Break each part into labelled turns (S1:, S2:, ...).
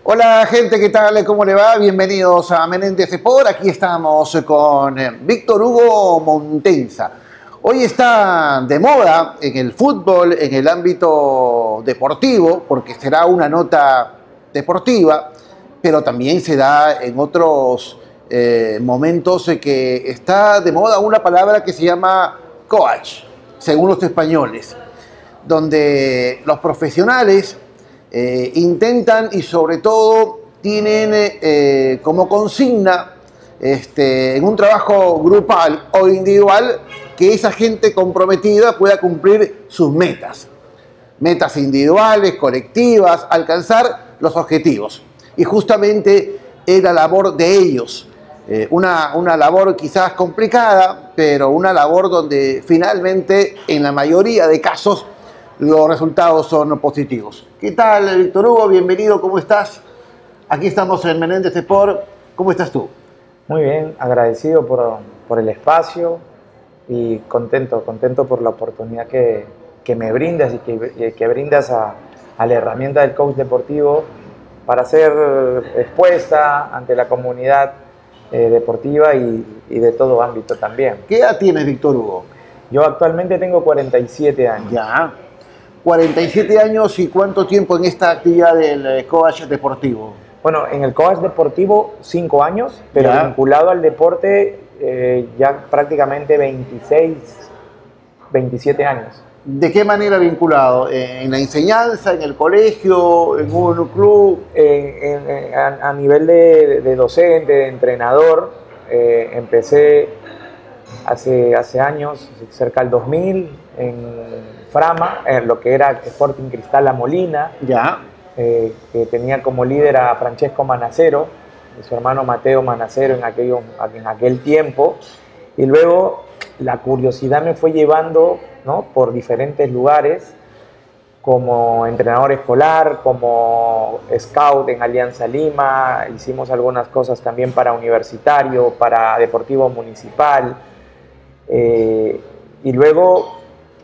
S1: Hola gente, ¿qué tal? ¿Cómo le va? Bienvenidos a Menéndez Sport. Aquí estamos con Víctor Hugo Montensa. Hoy está de moda en el fútbol, en el ámbito deportivo, porque será una nota deportiva, pero también se da en otros momentos que está de moda una palabra que se llama coach, según los españoles, donde los profesionales intentan y sobre todo tienen como consigna en un trabajo grupal o individual que esa gente comprometida pueda cumplir sus metas individuales, colectivas, alcanzar los objetivos. Y justamente es la labor de ellos, una labor quizás complicada, pero una labor donde finalmente en la mayoría de casos los resultados son positivos. ¿Qué tal, Víctor Hugo? Bienvenido, ¿cómo estás? Aquí estamos en Menéndez Sport. ¿Cómo estás tú?
S2: Muy bien, agradecido por el espacio y contento por la oportunidad que me brindas y que brindas a la herramienta del coach deportivo para ser expuesta ante la comunidad deportiva y de todo ámbito también.
S1: ¿Qué edad tienes, Víctor Hugo?
S2: Yo actualmente tengo 47 años.
S1: Ya. 47 años, ¿y cuánto tiempo en esta actividad del coach deportivo?
S2: Bueno, en el coach deportivo 5 años, pero
S1: ya,
S2: vinculado al deporte ya prácticamente 27 años.
S1: ¿De qué manera vinculado? ¿En la enseñanza, en el colegio, en un club?
S2: A nivel de docente, de entrenador, empecé hace años, cerca del 2000, en Frama, en lo que era Sporting Cristal La Molina,
S1: ya,
S2: que tenía como líder a Francesco Manacero y su hermano Mateo Manacero en aquel tiempo, y luego la curiosidad me fue llevando, ¿no?, por diferentes lugares, como entrenador escolar, como scout en Alianza Lima, hicimos algunas cosas también para Universitario, para Deportivo Municipal, y luego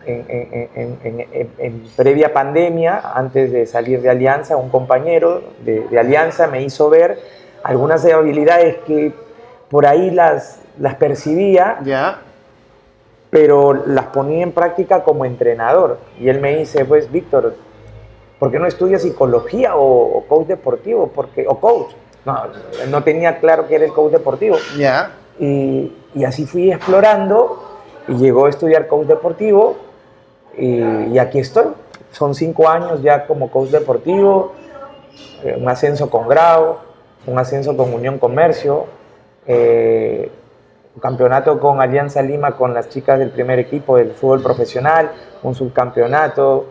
S2: en previa pandemia, antes de salir de Alianza, un compañero de Alianza me hizo ver algunas habilidades que por ahí las percibía,
S1: ya,
S2: pero las ponía en práctica como entrenador. Y él me dice, pues, Víctor, ¿por qué no estudias psicología o coach deportivo? O coach. No tenía claro que era el coach deportivo.
S1: ya.
S2: Y así fui explorando y llegó a estudiar coach deportivo y aquí estoy. Son 5 años ya como coach deportivo, un ascenso con Grau, un ascenso con Unión Comercio, un campeonato con Alianza Lima con las chicas del primer equipo del fútbol profesional, un subcampeonato,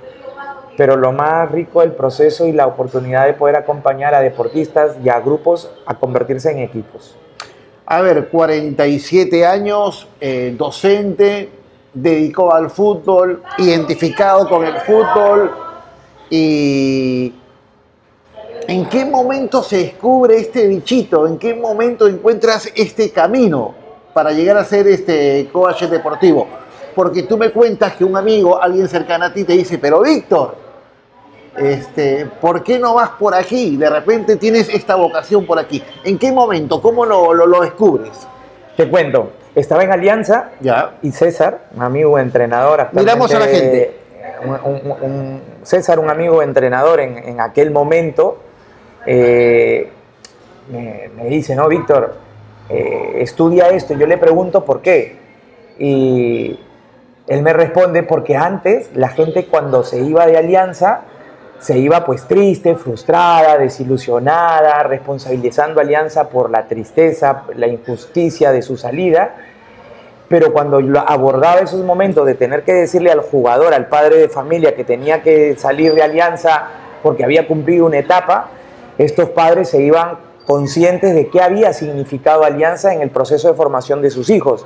S2: pero lo más rico del proceso y la oportunidad de poder acompañar a deportistas y a grupos a convertirse en equipos.
S1: A ver, 47 años, docente, dedicado al fútbol, identificado con el fútbol. ¿Y en qué momento se descubre este bichito? ¿En qué momento encuentras este camino para llegar a ser coach deportivo? Porque tú me cuentas que un amigo, alguien cercano a ti, te dice, pero Víctor, ¿por qué no vas por aquí? De repente tienes esta vocación por aquí. ¿En qué momento? ¿Cómo lo descubres?
S2: Te cuento, estaba en Alianza,
S1: ya,
S2: y César, un amigo entrenador.
S1: Miramos a la gente.
S2: César, un amigo entrenador en aquel momento, me dice, no, Víctor, estudia esto. Yo le pregunto por qué. Y él me responde, porque antes la gente cuando se iba de Alianza, se iba pues triste, frustrada, desilusionada, responsabilizando a Alianza por la tristeza, la injusticia de su salida. Pero cuando abordaba esos momentos de tener que decirle al jugador, al padre de familia, que tenía que salir de Alianza porque había cumplido una etapa, estos padres se iban conscientes de qué había significado Alianza en el proceso de formación de sus hijos.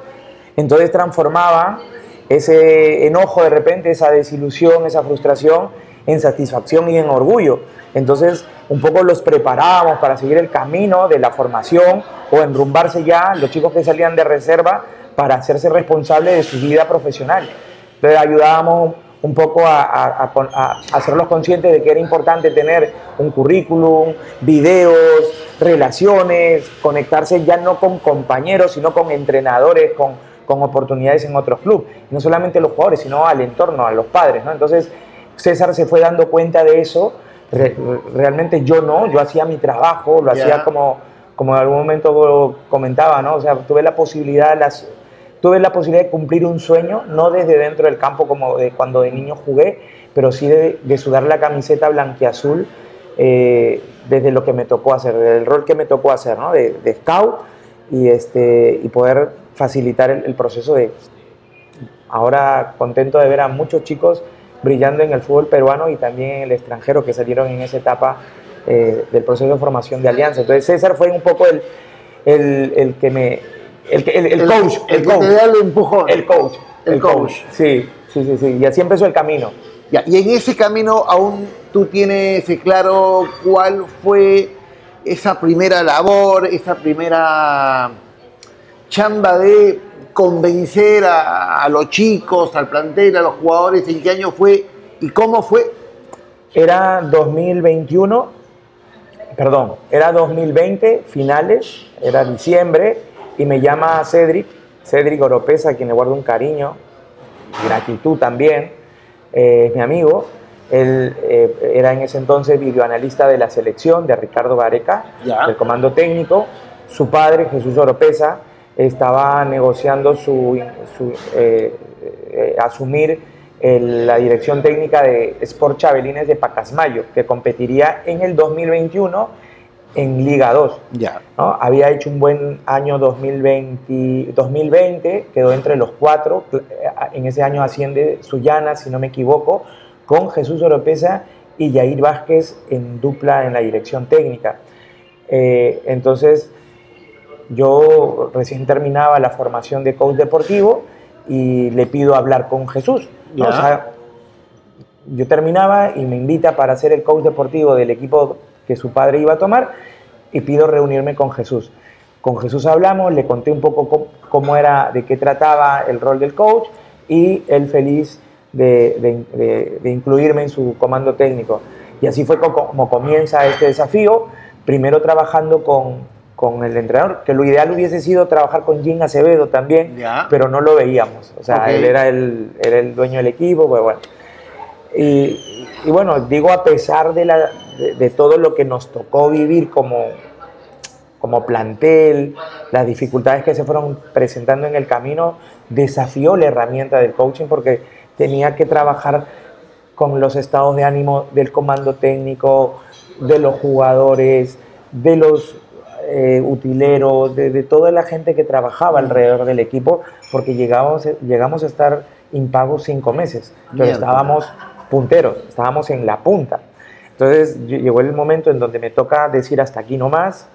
S2: Entonces transformaban ese enojo de repente, esa desilusión, esa frustración, en satisfacción y en orgullo. Entonces, un poco los preparábamos para seguir el camino de la formación o enrumbarse ya los chicos que salían de reserva para hacerse responsables de su vida profesional. Entonces, ayudábamos un poco a hacerlos conscientes de que era importante tener un currículum, videos, relaciones, conectarse ya no con compañeros, sino con entrenadores, con oportunidades en otros clubes. No solamente los jugadores, sino al entorno, a los padres, ¿no? Entonces, César se fue dando cuenta de eso. Realmente yo no, yo hacía mi trabajo, lo hacía como en algún momento comentaba, ¿no? O sea, tuve la posibilidad de cumplir un sueño, no desde dentro del campo como cuando de niño jugué, pero sí de sudar la camiseta blanquiazul desde lo que me tocó hacer, desde el rol que me tocó hacer, ¿no? De scout y poder facilitar el proceso de... Ahora contento de ver a muchos chicos brillando en el fútbol peruano y también en el extranjero que salieron en esa etapa del proceso de formación de Alianza. Entonces César fue un poco el que me... El coach.
S1: El que te da el empujón.
S2: El coach. Sí. Y así empezó el camino.
S1: Ya, y en ese camino aún tú tienes claro cuál fue esa primera labor, esa primera chamba de convencer a los chicos, al plantel, a los jugadores, en qué año fue y cómo fue.
S2: Era 2020, finales, era diciembre, y me llama Cedric Oropesa, a quien le guardo un cariño, gratitud también, es mi amigo. Él era en ese entonces videoanalista de la selección de Ricardo Gareca, del comando técnico. Su padre, Jesús Oropesa, estaba negociando asumir la dirección técnica de Sport Chabelines de Pacasmayo, que competiría en el 2021 en Liga 2. ¿No? Había hecho un buen año 2020, quedó entre los 4, en ese año asciende Sullana, si no me equivoco, con Jesús Oropesa y Yair Vázquez en dupla en la dirección técnica. Entonces, yo recién terminaba la formación de coach deportivo y le pido hablar con Jesús, ¿no? O sea, yo terminaba y me invita para ser el coach deportivo del equipo que su padre iba a tomar y pido reunirme con Jesús. Con Jesús hablamos, le conté un poco cómo era, de qué trataba el rol del coach y él feliz de incluirme en su comando técnico. Y así fue como comienza este desafío, primero trabajando con el entrenador, que lo ideal hubiese sido trabajar con Jim Acevedo también, pero no lo veíamos. O sea, él era el dueño del equipo, pues bueno. Y bueno, digo, a pesar de todo lo que nos tocó vivir como plantel, las dificultades que se fueron presentando en el camino, desafió la herramienta del coaching porque tenía que trabajar con los estados de ánimo del comando técnico, de los jugadores, de los utileros, de toda la gente que trabajaba alrededor del equipo, porque llegamos a estar impagos 5 meses, pero estábamos punteros, estábamos en la punta. Entonces llegó el momento en donde me toca decir hasta aquí nomás.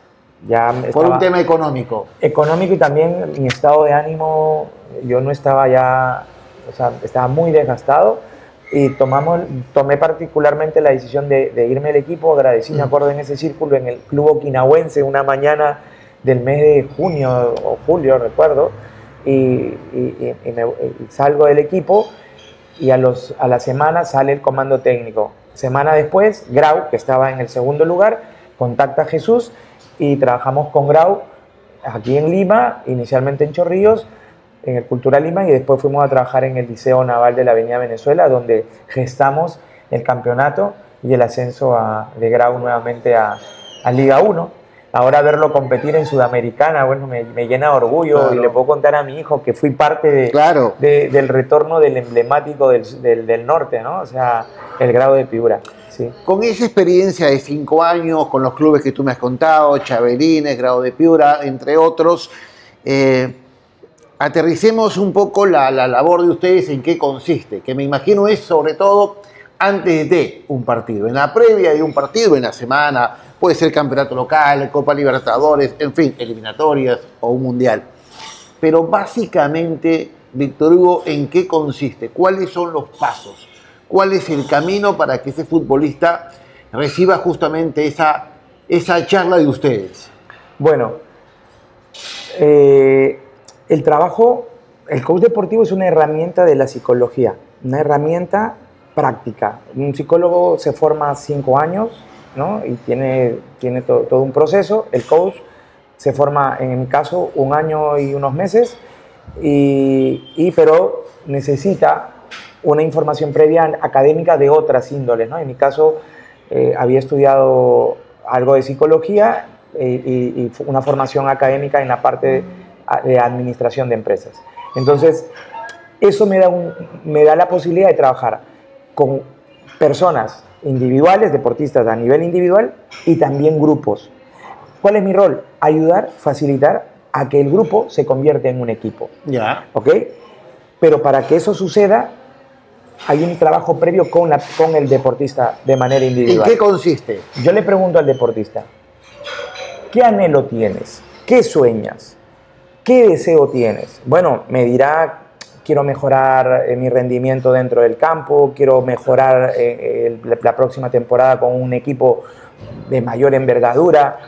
S1: Por un tema económico.
S2: Económico y también mi estado de ánimo, yo no estaba ya, o sea, estaba muy desgastado y tomé particularmente la decisión de irme al equipo. Agradecí, me acuerdo, en ese círculo en el Club Okinawense una mañana del mes de junio o julio, recuerdo, y salgo del equipo y a la semana sale el comando técnico. Semana después, Grau, que estaba en el segundo lugar, contacta a Jesús y trabajamos con Grau aquí en Lima, inicialmente en Chorrillos, en el Cultural Lima, y después fuimos a trabajar en el Liceo Naval de la Avenida Venezuela, donde gestamos el campeonato y el ascenso de Grau nuevamente a Liga 1. Ahora verlo competir en Sudamericana, bueno, me llena de orgullo, y le puedo contar a mi hijo que fui parte del retorno del emblemático del norte, ¿no? O sea, el Grau de Piura. Sí.
S1: Con esa experiencia de 5 años, con los clubes que tú me has contado, Chabelines, Grau de Piura, entre otros, aterricemos un poco la labor de ustedes, en qué consiste, que me imagino es sobre todo antes de un partido, en la previa de un partido, en la semana, puede ser campeonato local, Copa Libertadores, en fin, eliminatorias o un mundial. Pero básicamente, Víctor Hugo, ¿en qué consiste? ¿Cuáles son los pasos? ¿Cuál es el camino para que ese futbolista reciba justamente esa charla de ustedes?
S2: Bueno, el coach deportivo es una herramienta de la psicología. una herramienta práctica. Un psicólogo se forma 5 años, ¿no? Y tiene todo un proceso. El coach se forma, en mi caso, 1 año y unos meses, pero necesita una información previa académica de otras índoles, ¿no? En mi caso, había estudiado algo de psicología y una formación académica en la parte de administración de empresas. Entonces, eso me da la posibilidad de trabajar con personas individuales, deportistas a nivel individual y también grupos. ¿Cuál es mi rol? Ayudar, facilitar a que el grupo se convierta en un equipo.
S1: Ya.
S2: ¿Ok? Pero para que eso suceda, hay un trabajo previo con el deportista de manera individual.
S1: ¿En qué consiste?
S2: Yo le pregunto al deportista, ¿qué anhelo tienes? ¿Qué sueñas? ¿Qué deseo tienes? Bueno, me dirá, quiero mejorar mi rendimiento dentro del campo, quiero mejorar la próxima temporada con un equipo de mayor envergadura,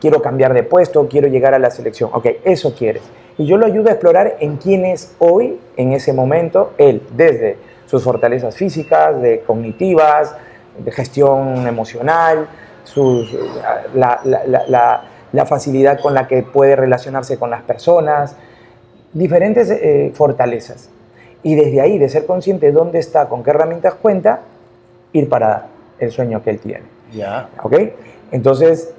S2: quiero cambiar de puesto, quiero llegar a la selección. Ok, eso quieres. Y yo lo ayudo a explorar en quién es hoy, en ese momento, él, desde sus fortalezas físicas, cognitivas, de gestión emocional, la facilidad con la que puede relacionarse con las personas, diferentes fortalezas. Y desde ahí, de ser consciente de dónde está, con qué herramientas cuenta, ir para el sueño que él tiene.
S1: Ya.
S2: ¿Ok? Entonces,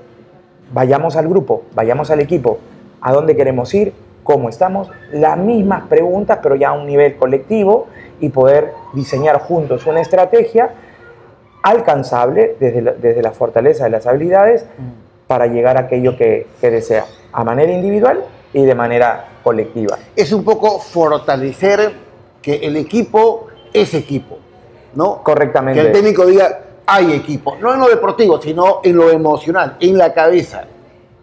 S2: vayamos al grupo, vayamos al equipo, a dónde queremos ir, cómo estamos, las mismas preguntas, pero ya a un nivel colectivo y poder diseñar juntos una estrategia alcanzable desde la fortaleza de las habilidades para llegar a aquello que desea, a manera individual y de manera colectiva.
S1: Es un poco fortalecer que el equipo es equipo, ¿no?
S2: Correctamente.
S1: Que el técnico diga, hay equipo, no en lo deportivo, sino en lo emocional, en la cabeza.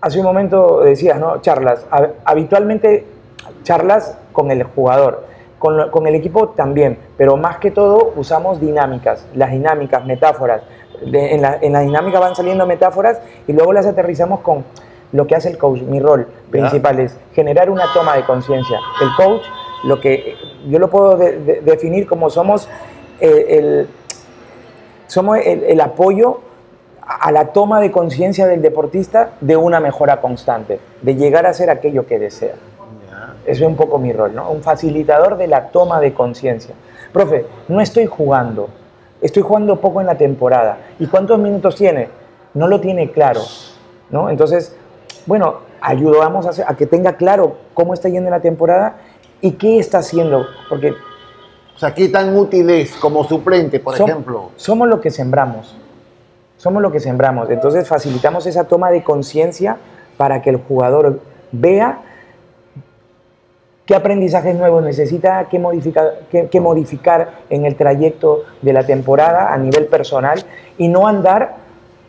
S2: Hace un momento decías, ¿no? Charlas. Habitualmente charlas con el jugador, con el equipo también, pero más que todo usamos dinámicas, las dinámicas, metáforas. En la dinámica van saliendo metáforas y luego las aterrizamos con lo que hace el coach. Mi rol principal es generar una toma de conciencia. El coach, lo que yo lo puedo definir como somos el apoyo a la toma de conciencia del deportista de una mejora constante, de llegar a ser aquello que desea. Eso es un poco mi rol, ¿no? Un facilitador de la toma de conciencia. Profe, no estoy jugando poco en la temporada. ¿Y cuántos minutos tiene? No lo tiene claro, ¿no? Entonces, bueno, ayudamos a que tenga claro cómo está yendo la temporada y qué está haciendo, porque...
S1: O sea, ¿qué tan útil es como suplente, por ejemplo?
S2: Somos lo que sembramos. Somos lo que sembramos. Entonces facilitamos esa toma de conciencia para que el jugador vea qué aprendizajes nuevos necesita, qué modificar en el trayecto de la temporada a nivel personal y no andar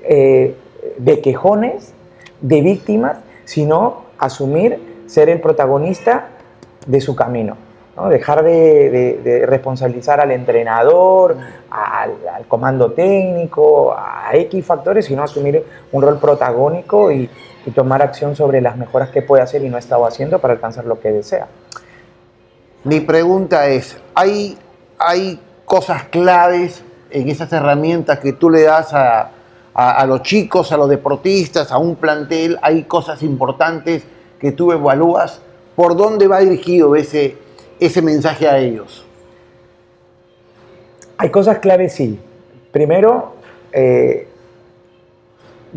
S2: de quejones, de víctimas, sino asumir ser el protagonista de su camino, ¿no? Dejar de responsabilizar al entrenador, al comando técnico, a X factores, sino asumir un rol protagónico y tomar acción sobre las mejoras que puede hacer y no ha estado haciendo para alcanzar lo que desea.
S1: Mi pregunta es, ¿hay cosas claves en esas herramientas que tú le das a los chicos, a los deportistas, a un plantel? ¿Hay cosas importantes que tú evalúas? ¿Por dónde va dirigido ese mensaje a ellos?
S2: Hay cosas claves, sí. Primero,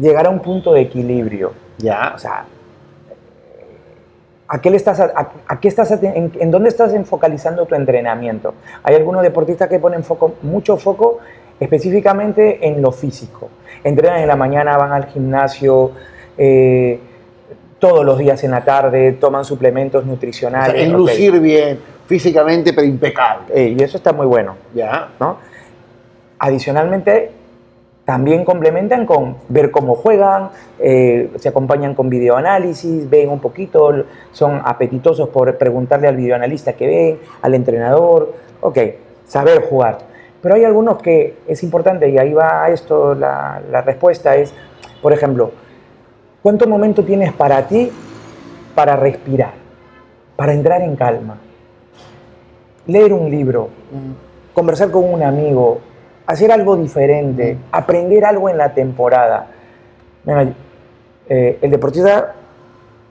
S2: llegar a un punto de equilibrio.
S1: Ya.
S2: O sea, ¿en dónde estás focalizando tu entrenamiento? Hay algunos deportistas que ponen mucho foco específicamente en lo físico. Entrenan en la mañana, van al gimnasio, todos los días en la tarde, toman suplementos nutricionales.
S1: O sea, en lucir bien, físicamente, pero impecable.
S2: Y eso está muy bueno.
S1: Ya.
S2: ¿No? Adicionalmente, también complementan con ver cómo juegan, se acompañan con videoanálisis, ven un poquito, son apetitosos por preguntarle al videoanalista que ven, al entrenador. Ok, saber jugar. Pero hay algunos que es importante, y ahí va esto, la respuesta es, por ejemplo, ¿cuánto momento tienes para ti para respirar, para entrar en calma? Leer un libro, conversar con un amigo, hacer algo diferente, aprender algo en la temporada. Mira, el deportista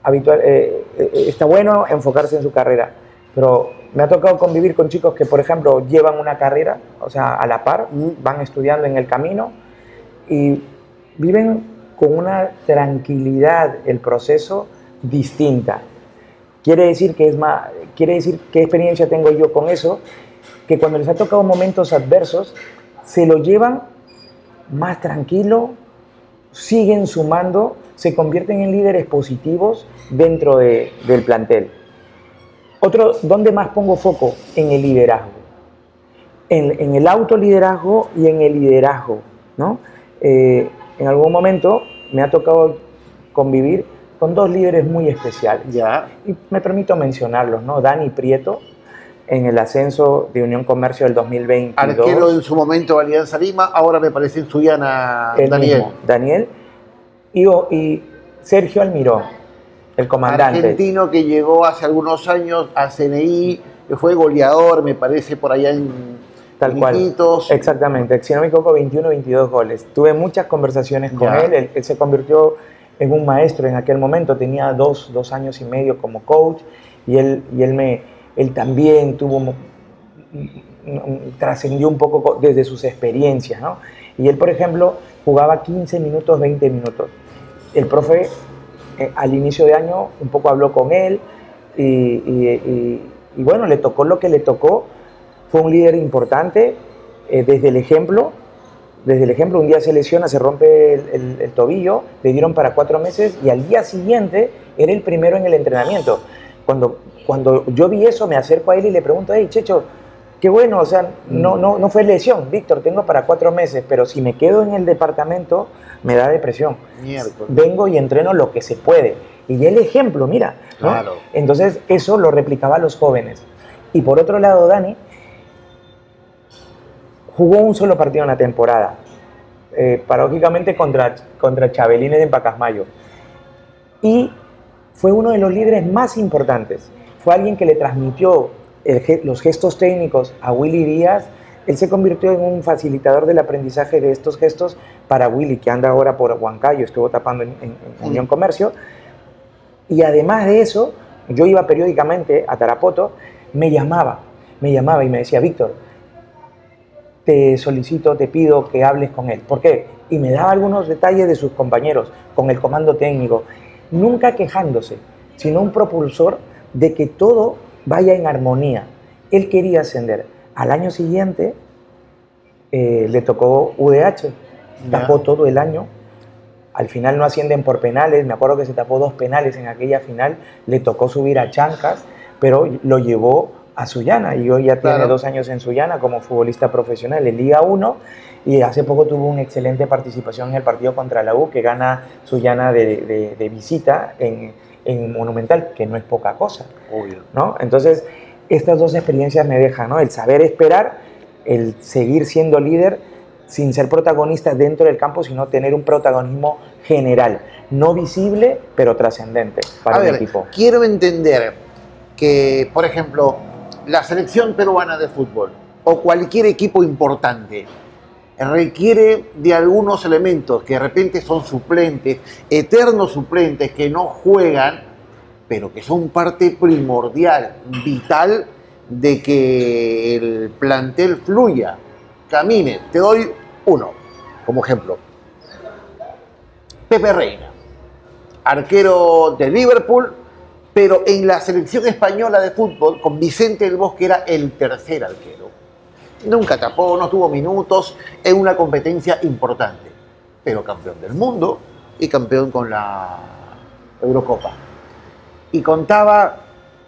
S2: habitual está bueno enfocarse en su carrera, pero me ha tocado convivir con chicos que, por ejemplo, llevan una carrera, o sea, a la par, van estudiando en el camino y viven con una tranquilidad el proceso distinta. Quiere decir qué experiencia tengo yo con eso, que cuando les ha tocado momentos adversos, se lo llevan más tranquilo, siguen sumando, se convierten en líderes positivos dentro del plantel. ¿Dónde más pongo foco? En el liderazgo. En el autoliderazgo y en el liderazgo, ¿no? En algún momento me ha tocado convivir con dos líderes muy especiales.
S1: Ya.
S2: Y me permito mencionarlos, ¿no? Dani Prieto, en el ascenso de Unión Comercio del 2022.
S1: Arquero en su momento de Alianza Lima, ahora me parece en Sullana Daniel.
S2: Mismo, Daniel. Y Sergio Almirón, el comandante.
S1: Argentino que llegó hace algunos años a CNI, que fue goleador, me parece, por allá en
S2: Tal cual.
S1: Iquitos.
S2: Exactamente. Si no me equivoco, 21 22 goles. Tuve muchas conversaciones con él. Él se convirtió en un maestro en aquel momento. Tenía dos años y medio como coach y él también trascendió un poco desde sus experiencias, ¿no? Y él, por ejemplo, jugaba 15 minutos, 20 minutos. El profe, al inicio de año, un poco habló con él y bueno, le tocó lo que le tocó. Fue un líder importante desde el ejemplo. Un día se lesiona, se rompe el tobillo, le dieron para 4 meses y al día siguiente era el primero en el entrenamiento. Cuando yo vi eso, me acerco a él y le pregunto, hey, Checho, qué bueno, o sea, no fue lesión, Víctor, tengo para 4 meses, pero si me quedo en el departamento, me da depresión.
S1: Miércoles.
S2: Vengo y entreno lo que se puede. Y el ejemplo, mira, ¿no?
S1: Claro.
S2: Entonces, eso lo replicaba a los jóvenes. Y por otro lado, Dani jugó un solo partido en la temporada, paradójicamente contra Chabelines en Pacasmayo. Y fue uno de los líderes más importantes. Fue alguien que le transmitió los gestos técnicos a Willy Díaz. Él se convirtió en un facilitador del aprendizaje de estos gestos para Willy, que anda ahora por Huancayo, estuvo tapando en Unión Comercio. Y además de eso, yo iba periódicamente a Tarapoto, me llamaba y me decía, Víctor, te solicito, te pido que hables con él. ¿Por qué? Y me daba algunos detalles de sus compañeros, con el comando técnico, nunca quejándose, sino un propulsor de que todo vaya en armonía. Él quería ascender. Al año siguiente le tocó UDH, tapó todo el año. Al final no ascienden por penales, me acuerdo que se tapó 2 penales en aquella final, le tocó subir a Chancas, pero lo llevó a Sullana y hoy ya tiene 2 años en Sullana como futbolista profesional en Liga 1 y hace poco tuvo una excelente participación en el partido contra la U que gana Sullana de visita en Monumental, que no es poca cosa.
S1: Obvio.
S2: ¿No? Entonces, estas 2 experiencias me dejan, ¿no? El saber esperar, el seguir siendo líder sin ser protagonista dentro del campo, sino tener un protagonismo general, no visible, pero trascendente para el equipo.
S1: Quiero entender que, por ejemplo, la selección peruana de fútbol o cualquier equipo importante requiere de algunos elementos que de repente son suplentes, eternos suplentes que no juegan, pero que son parte primordial, vital de que el plantel fluya, camine. Te doy uno como ejemplo. Pepe Reina, arquero de Liverpool, pero en la selección española de fútbol, con Vicente del Bosque, era el tercer arquero. Nunca tapó, no tuvo minutos en una competencia importante, pero campeón del mundo y campeón con la Eurocopa. Y contaba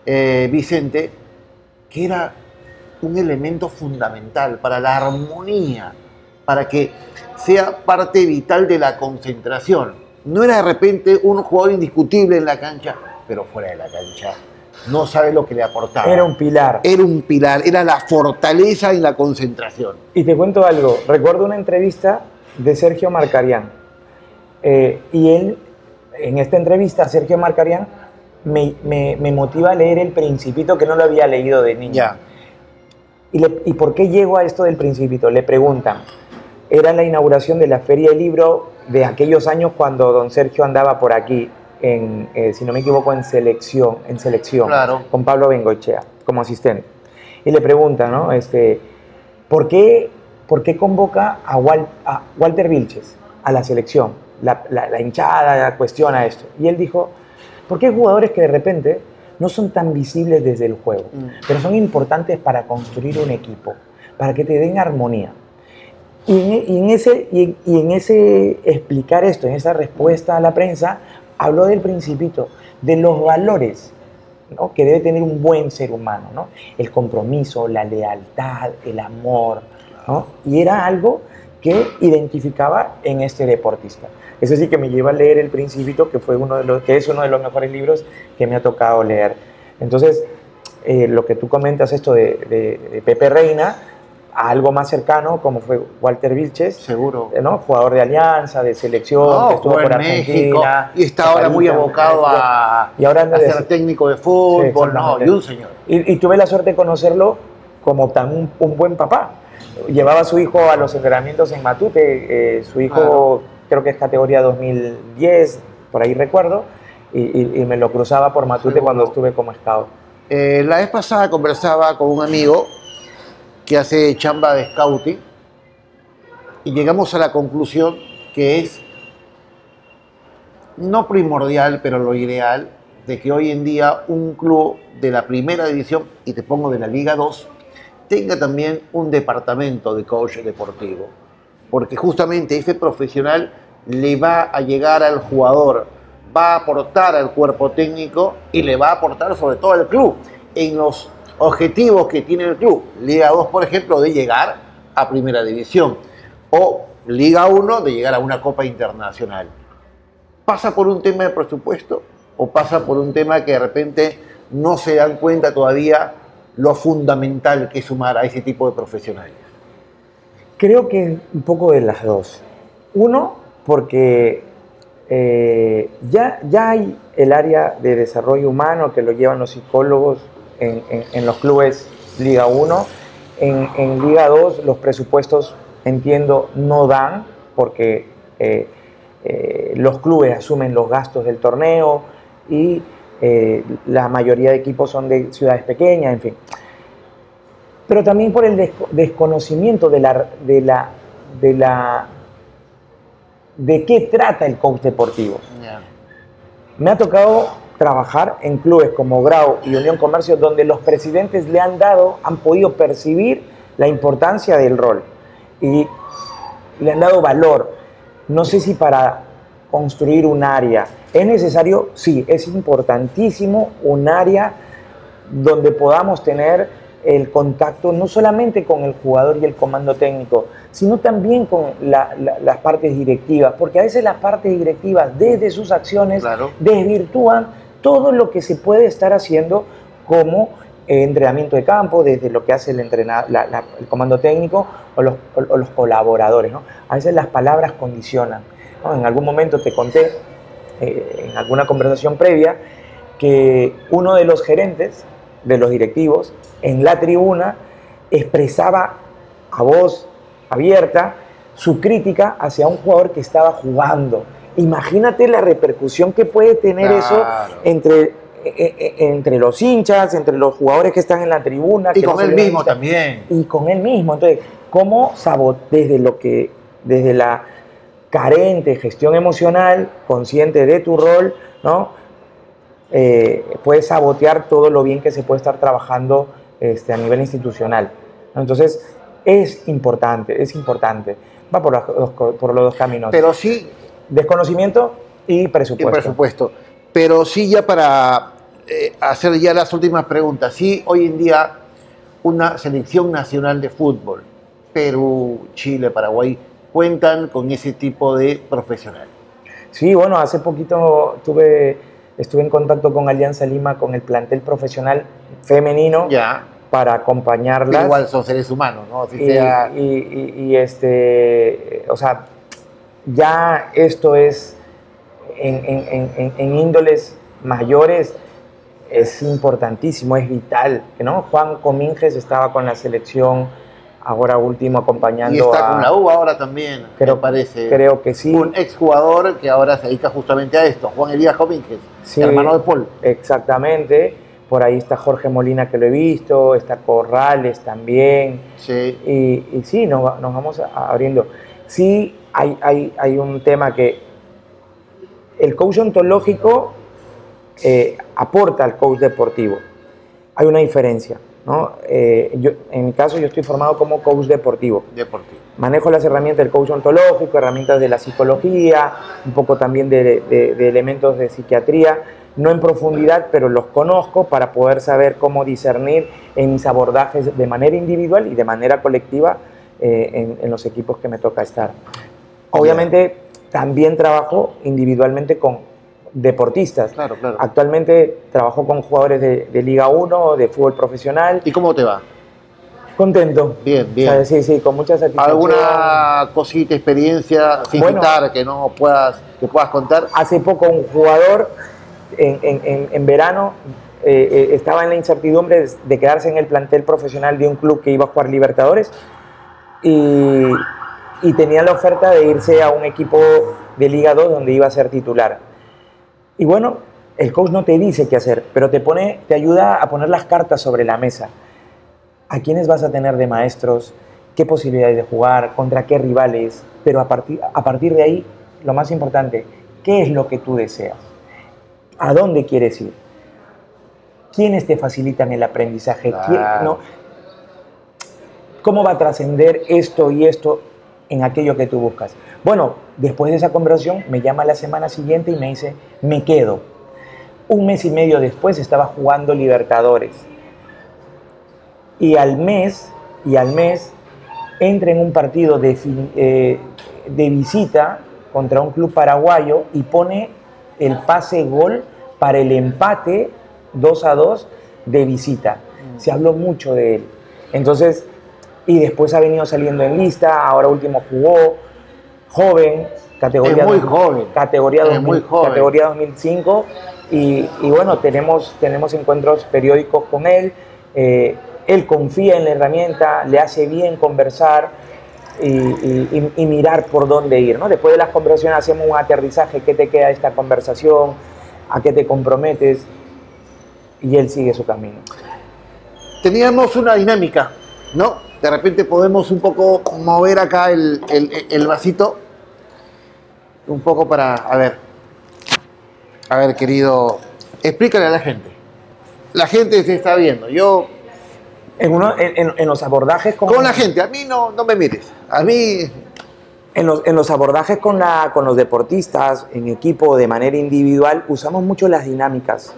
S1: Vicente que era un elemento fundamental para la armonía, para que sea parte vital de la concentración. No era de repente un jugador indiscutible en la cancha, pero fuera de la cancha no sabe lo que le aportaba.
S2: Era un pilar.
S1: Era un pilar, era la fortaleza en la concentración.
S2: Y te cuento algo, recuerdo una entrevista de Sergio Marcarián. Y él, en esta entrevista, Sergio Marcarián me motiva a leer El Principito, que no lo había leído de niño.
S1: Ya.
S2: ¿Y por qué llego a esto del Principito? Le preguntan. Era la inauguración de la Feria del Libro de aquellos años cuando don Sergio andaba por aquí, si no me equivoco, en selección
S1: Claro.
S2: con Pablo Bengoechea como asistente. Y le preguntan, ¿no? ¿Por qué convoca a Walter Vilches a la selección? La hinchada cuestiona esto. Y él dijo, porque hay jugadores que de repente no son tan visibles desde el juego, pero son importantes para construir un equipo, para que te den armonía. Y en ese explicar esto, en esa respuesta a la prensa, habló del Principito, de los valores, ¿no?, que debe tener un buen ser humano, ¿no? El compromiso, la lealtad, el amor, ¿no? Y era algo que identificaba en este deportista. Eso sí que me lleva a leer El Principito, que es uno de los mejores libros que me ha tocado leer. Entonces, lo que tú comentas, esto de Pepe Reina, a algo más cercano, como fue Walter Vilches,
S1: seguro,
S2: ¿no? Jugador de Alianza, de selección, que estuvo por Argentina,
S1: y está ahora muy abocado a ser técnico de fútbol, sí, y un señor.
S2: Y tuve la suerte de conocerlo como un buen papá. Llevaba a su hijo a los entrenamientos en Matute, su hijo creo que es categoría 2010, por ahí recuerdo, y me lo cruzaba por Matute cuando estuve como scout.
S1: La vez pasada conversaba con un amigo que hace chamba de scouting y llegamos a la conclusión que es no primordial, pero lo ideal, de que hoy en día un club de la primera división, y te pongo de la Liga 2, tenga también un departamento de coach deportivo, porque justamente ese profesional le va a llegar al jugador, va a aportar al cuerpo técnico y le va a aportar sobre todo al club en los objetivos que tiene el club. Liga 2, por ejemplo, de llegar a primera división, o Liga 1 de llegar a una Copa Internacional. ¿Pasa por un tema de presupuesto o pasa por un tema que de repente no se dan cuenta todavía lo fundamental que es sumar a ese tipo de profesionales?
S2: Creo que un poco de las dos. Uno, porque ya hay el área de desarrollo humano que lo llevan los psicólogos en los clubes Liga 1. En Liga 2 los presupuestos, entiendo, no dan porque los clubes asumen los gastos del torneo y la mayoría de equipos son de ciudades pequeñas, en fin. Pero también por el desconocimiento de qué trata el coach deportivo. Yeah. Me ha tocado trabajar en clubes como Grau y Unión Comercio, donde los presidentes han podido percibir la importancia del rol y le han dado valor. No sé si para construir un área es necesario, sí, es importantísimo un área donde podamos tener el contacto no solamente con el jugador y el comando técnico, sino también con las partes directivas, porque a veces las partes directivas desde sus acciones desvirtúan todo lo que se puede estar haciendo como entrenamiento de campo, desde lo que hace el comando técnico o los colaboradores, ¿no? A veces las palabras condicionan, ¿no? En algún momento te conté, en alguna conversación previa, que uno de los gerentes, de los directivos, en la tribuna expresaba a voz abierta su crítica hacia un jugador que estaba jugando. Imagínate la repercusión que puede tener eso entre los hinchas, entre los jugadores que están en la tribuna.
S1: Y con él mismo también.
S2: Y con él mismo. Entonces, ¿cómo desde la carente gestión emocional, consciente de tu rol, ¿no? Puedes sabotear todo lo bien que se puede estar trabajando a nivel institucional, ¿no? Entonces, es importante. Va por los dos caminos.
S1: Pero sí...
S2: Desconocimiento y presupuesto.
S1: Pero sí, ya para hacer ya las últimas preguntas, sí, hoy en día una selección nacional de fútbol, Perú, Chile, Paraguay, cuentan con ese tipo de profesional.
S2: Sí, bueno, hace poquito estuve en contacto con Alianza Lima, con el plantel profesional femenino, para acompañarlas.
S1: Pero igual son seres humanos, ¿no?
S2: O sea, ya esto es en índoles mayores, es importantísimo, es vital, ¿no? Juan Comínguez estaba con la selección, ahora último acompañando
S1: Y está con la U ahora también, me parece.
S2: Creo que sí.
S1: Un exjugador que ahora se dedica justamente a esto, Juan Elías Comínguez,
S2: sí,
S1: hermano de Paul.
S2: Exactamente. Por ahí está Jorge Molina, que lo he visto, está Corrales también.
S1: Sí.
S2: Y sí, nos vamos abriendo. Sí, hay un tema que el coach ontológico aporta al coach deportivo. Hay una diferencia, ¿no? En mi caso, yo estoy formado como coach deportivo. Manejo las herramientas del coach ontológico, herramientas de la psicología, un poco también de elementos de psiquiatría, no en profundidad, pero los conozco para poder saber cómo discernir en mis abordajes de manera individual y de manera colectiva en los equipos que me toca estar. Obviamente, también trabajo individualmente con deportistas.
S1: Claro.
S2: Actualmente trabajo con jugadores de Liga 1, de fútbol profesional.
S1: ¿Y cómo te va?
S2: Contento.
S1: Bien.
S2: O sea, sí, con mucha satisfacción.
S1: ¿Alguna cosita, experiencia sin citar que puedas contar?
S2: Hace poco un jugador en verano estaba en la incertidumbre de quedarse en el plantel profesional de un club que iba a jugar Libertadores y tenía la oferta de irse a un equipo de Liga 2 donde iba a ser titular. Y bueno, el coach no te dice qué hacer, pero te ayuda a poner las cartas sobre la mesa. ¿A quiénes vas a tener de maestros? ¿Qué posibilidades de jugar? ¿Contra qué rivales? Pero a partir de ahí, lo más importante, ¿qué es lo que tú deseas? ¿A dónde quieres ir? ¿Quiénes te facilitan el aprendizaje?
S1: Claro.
S2: ¿Cómo va a trascender esto y esto en aquello que tú buscas? Bueno, después de esa conversación me llama la semana siguiente y me dice, me quedo. Un mes y medio después estaba jugando Libertadores. Y al mes entra en un partido de visita contra un club paraguayo y pone el pase gol para el empate 2-2 de visita. Se habló mucho de él. Entonces, y después ha venido saliendo en lista, ahora último jugó, joven, categoría 2005, y bueno, tenemos encuentros periódicos con él. Él confía en la herramienta, le hace bien conversar y mirar por dónde ir, ¿no? Después de las conversaciones hacemos un aterrizaje, ¿qué te queda de esta conversación? ¿A qué te comprometes? Y él sigue su camino.
S1: Teníamos una dinámica, ¿no? De repente podemos un poco mover acá el vasito, un poco para, a ver, querido, explícale a la gente. La gente se está viendo, yo...
S2: En los abordajes
S1: con la gente, a mí no me mires, a mí...
S2: En los abordajes con los deportistas, en equipo, de manera individual, usamos mucho las dinámicas.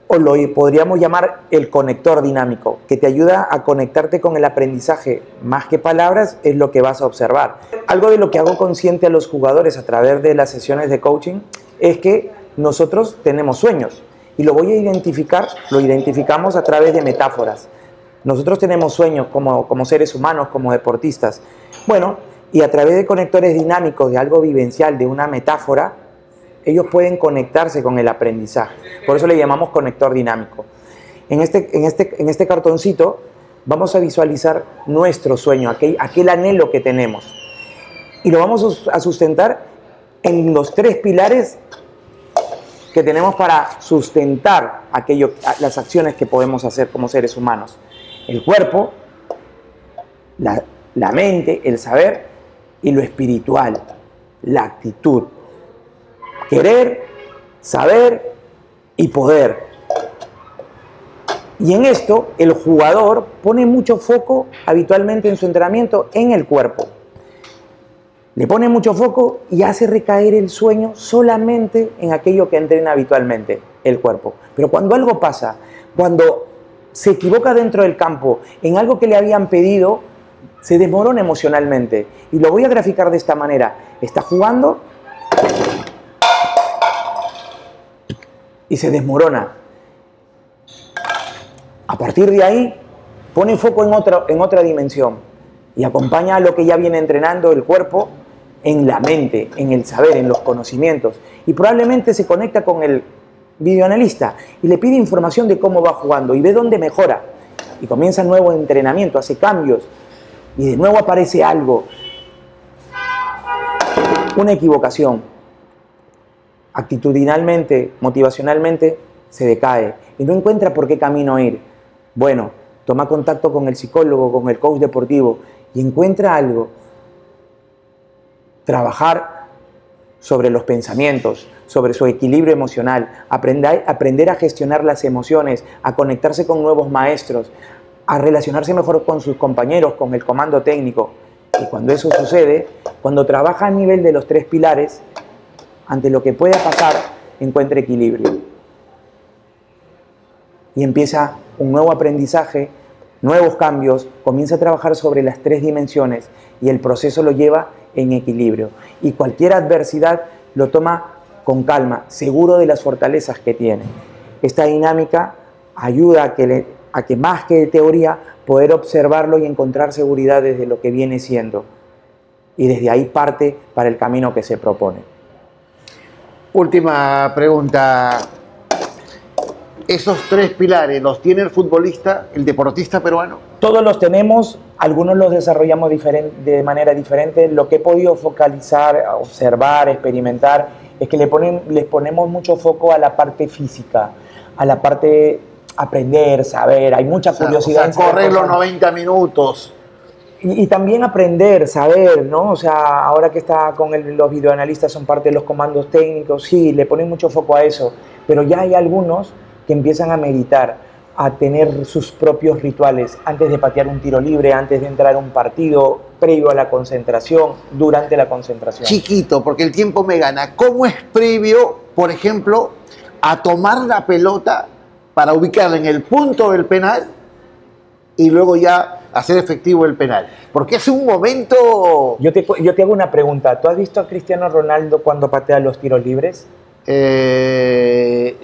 S2: O lo podríamos llamar el conector dinámico, que te ayuda a conectarte con el aprendizaje. Más que palabras, es lo que vas a observar. Algo de lo que hago consciente a los jugadores a través de las sesiones de coaching es que nosotros tenemos sueños. Y lo identificamos a través de metáforas. Nosotros tenemos sueños como seres humanos, como deportistas. Bueno, y a través de conectores dinámicos, de algo vivencial, de una metáfora, ellos pueden conectarse con el aprendizaje. Por eso le llamamos conector dinámico. En este cartoncito vamos a visualizar nuestro sueño, aquel anhelo que tenemos. Y lo vamos a sustentar en los 3 pilares que tenemos para sustentar las acciones que podemos hacer como seres humanos. El cuerpo, la mente, el saber y lo espiritual, la actitud. Querer, saber y poder. Y en esto el jugador pone mucho foco habitualmente en su entrenamiento en el cuerpo. Le pone mucho foco y hace recaer el sueño solamente en aquello que entrena habitualmente, el cuerpo. Pero cuando algo pasa, cuando se equivoca dentro del campo en algo que le habían pedido, se desmorona emocionalmente. Y lo voy a graficar de esta manera. Está jugando y se desmorona. A partir de ahí, pone foco en otra dimensión y acompaña a lo que ya viene entrenando el cuerpo en la mente, en el saber, en los conocimientos. Y probablemente se conecta con el videoanalista y le pide información de cómo va jugando y ve dónde mejora. Y comienza el nuevo entrenamiento, hace cambios y de nuevo aparece algo. Una equivocación. Actitudinalmente, motivacionalmente, se decae y no encuentra por qué camino ir. Bueno, toma contacto con el psicólogo, con el coach deportivo y encuentra algo. Trabajar sobre los pensamientos, sobre su equilibrio emocional, aprender a gestionar las emociones, a conectarse con nuevos maestros, a relacionarse mejor con sus compañeros, con el comando técnico. Y cuando eso sucede, cuando trabaja a nivel de los 3 pilares, ante lo que pueda pasar, encuentra equilibrio. Y empieza un nuevo aprendizaje, nuevos cambios, comienza a trabajar sobre las 3 dimensiones y el proceso lo lleva en equilibrio. Y cualquier adversidad lo toma con calma, seguro de las fortalezas que tiene. Esta dinámica ayuda a que más que de teoría, poder observarlo y encontrar seguridad desde lo que viene siendo. Y desde ahí parte para el camino que se propone.
S1: Última pregunta. ¿Esos 3 pilares los tiene el futbolista, el deportista peruano?
S2: Todos los tenemos, algunos los desarrollamos de manera diferente. Lo que he podido focalizar, observar, experimentar, es que les ponemos mucho foco a la parte física, a la parte aprender, saber. Hay mucha curiosidad.
S1: O sea, correr los 90 minutos.
S2: Y también aprender, saber, ¿no? O sea, ahora que está con los videoanalistas, son parte de los comandos técnicos, sí, le ponen mucho foco a eso, pero ya hay algunos que empiezan a meditar, a tener sus propios rituales antes de patear un tiro libre, antes de entrar a un partido, previo a la concentración, durante la concentración.
S1: Chiquito, porque el tiempo me gana. ¿Cómo es previo, por ejemplo, a tomar la pelota para ubicarla en el punto del penal y luego ya hacer efectivo el penal? Porque es un momento...
S2: Yo te hago una pregunta. ¿Tú has visto a Cristiano Ronaldo cuando patea los tiros libres?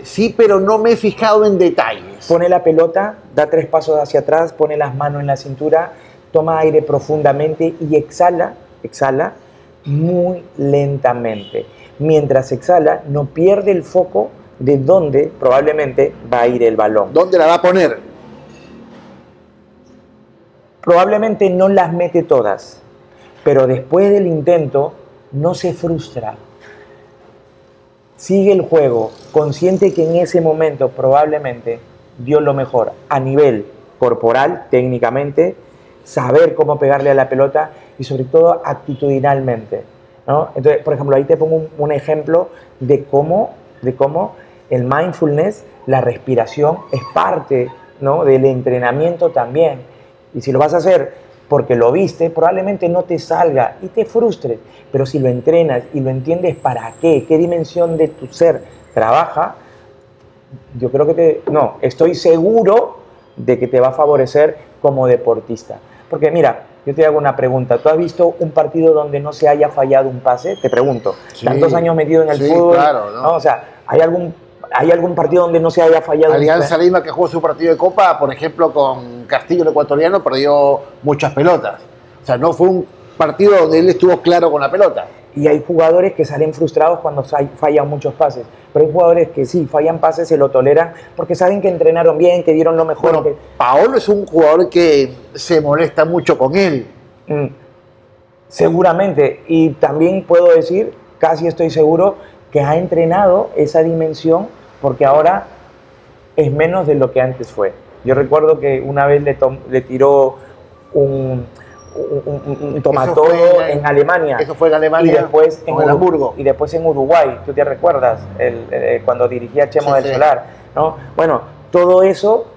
S1: Sí, pero no me he fijado en detalles.
S2: Pone la pelota, da 3 pasos hacia atrás, pone las manos en la cintura, toma aire profundamente y exhala muy lentamente. Mientras exhala, no pierde el foco de dónde probablemente va a ir el balón.
S1: ¿Dónde la va a poner?
S2: Probablemente no las mete todas, pero después del intento no se frustra. Sigue el juego, consciente que en ese momento probablemente dio lo mejor a nivel corporal, técnicamente, saber cómo pegarle a la pelota y sobre todo actitudinalmente, ¿no? Entonces, por ejemplo, ahí te pongo un ejemplo de cómo el mindfulness, la respiración, es parte, ¿no?, del entrenamiento también. Y si lo vas a hacer porque lo viste, probablemente no te salga y te frustres. Pero si lo entrenas y lo entiendes para qué dimensión de tu ser trabaja, yo creo que estoy seguro de que te va a favorecer como deportista. Porque mira, yo te hago una pregunta. ¿Tú has visto un partido donde no se haya fallado un pase? Te pregunto. Sí, tantos años metido en el fútbol.
S1: Claro, ¿no?
S2: O sea, ¿hay algún partido donde no se haya fallado?
S1: Alianza Lima, que jugó su partido de Copa, por ejemplo, con Castillo, el ecuatoriano, perdió muchas pelotas. O sea, no fue un partido donde él estuvo claro con la pelota.
S2: Y hay jugadores que salen frustrados cuando fallan muchos pases. Pero hay jugadores que sí, fallan pases, se lo toleran, porque saben que entrenaron bien, que dieron lo mejor.
S1: Bueno, Paolo es un jugador que se molesta mucho con él.
S2: Seguramente. Y también puedo decir, casi estoy seguro, que ha entrenado esa dimensión, porque ahora es menos de lo que antes fue. Yo recuerdo que una vez le tiró un tomatodo en Alemania.
S1: Eso fue en Alemania.
S2: Y después en
S1: Hamburgo.
S2: Y después en Uruguay. ¿Tú te recuerdas? Cuando dirigía Chemo del Solar, ¿no? Bueno, todo eso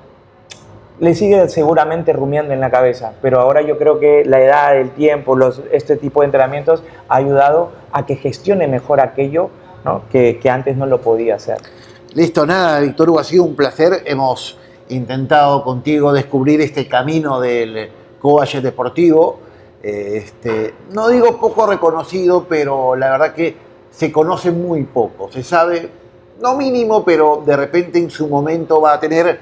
S2: le sigue seguramente rumiando en la cabeza. Pero ahora yo creo que la edad, el tiempo, este tipo de entrenamientos ha ayudado a que gestione mejor aquello, ¿no?, que antes no lo podía hacer.
S1: Listo, nada, Víctor Hugo, ha sido un placer. Hemos intentado contigo descubrir este camino del coach deportivo. No digo poco reconocido, pero la verdad que se conoce muy poco. Se sabe, no mínimo, pero de repente en su momento va a tener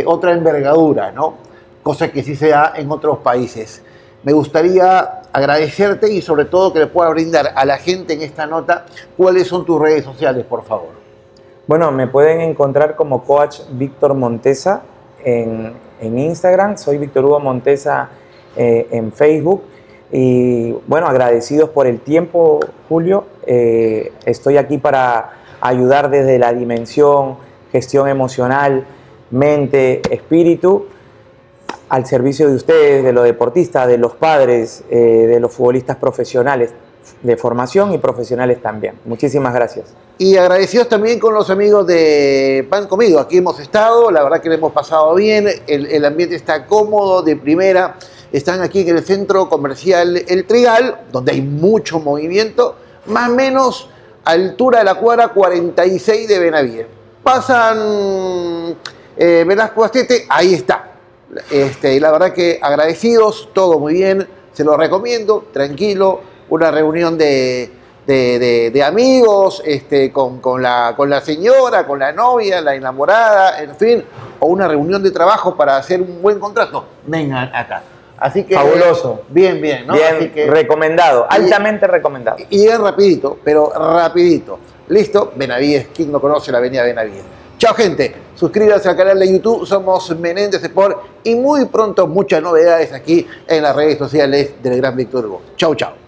S1: otra envergadura, ¿no? Cosa que sí se da en otros países. Me gustaría agradecerte y sobre todo que le puedas brindar a la gente en esta nota cuáles son tus redes sociales, por favor.
S2: Bueno, me pueden encontrar como Coach Víctor Montesa en Instagram. Soy Víctor Hugo Montesa en Facebook. Y bueno, agradecidos por el tiempo, Julio. Estoy aquí para ayudar desde la dimensión, gestión emocional, mente, espíritu, al servicio de ustedes, de los deportistas, de los padres, de los futbolistas profesionales, de formación y profesionales también. Muchísimas gracias.
S1: Y agradecidos también con los amigos de Pan Comido. Aquí hemos estado, la verdad que le hemos pasado bien, el ambiente está cómodo, de primera. Están aquí en el centro comercial El Trigal, donde hay mucho movimiento, más o menos altura de la cuadra 46 de Benavides. Pasan Velasco Astete, ahí está. Y la verdad que agradecidos, todo muy bien, se lo recomiendo, tranquilo, una reunión de amigos, con la señora, con la novia, la enamorada, en fin, o una reunión de trabajo para hacer un buen contrato, vengan acá. Así que
S2: fabuloso.
S1: Bien, ¿no?
S2: Bien,
S1: así que,
S2: recomendado, altamente recomendado.
S1: Y es rapidito, pero rapidito. Listo, Benavides, ¿quién no conoce la avenida Benavides? Chao, gente. Suscríbanse al canal de YouTube, somos Menéndez Sport y muy pronto muchas novedades aquí en las redes sociales del gran Víctor Hugo. Chau, chau.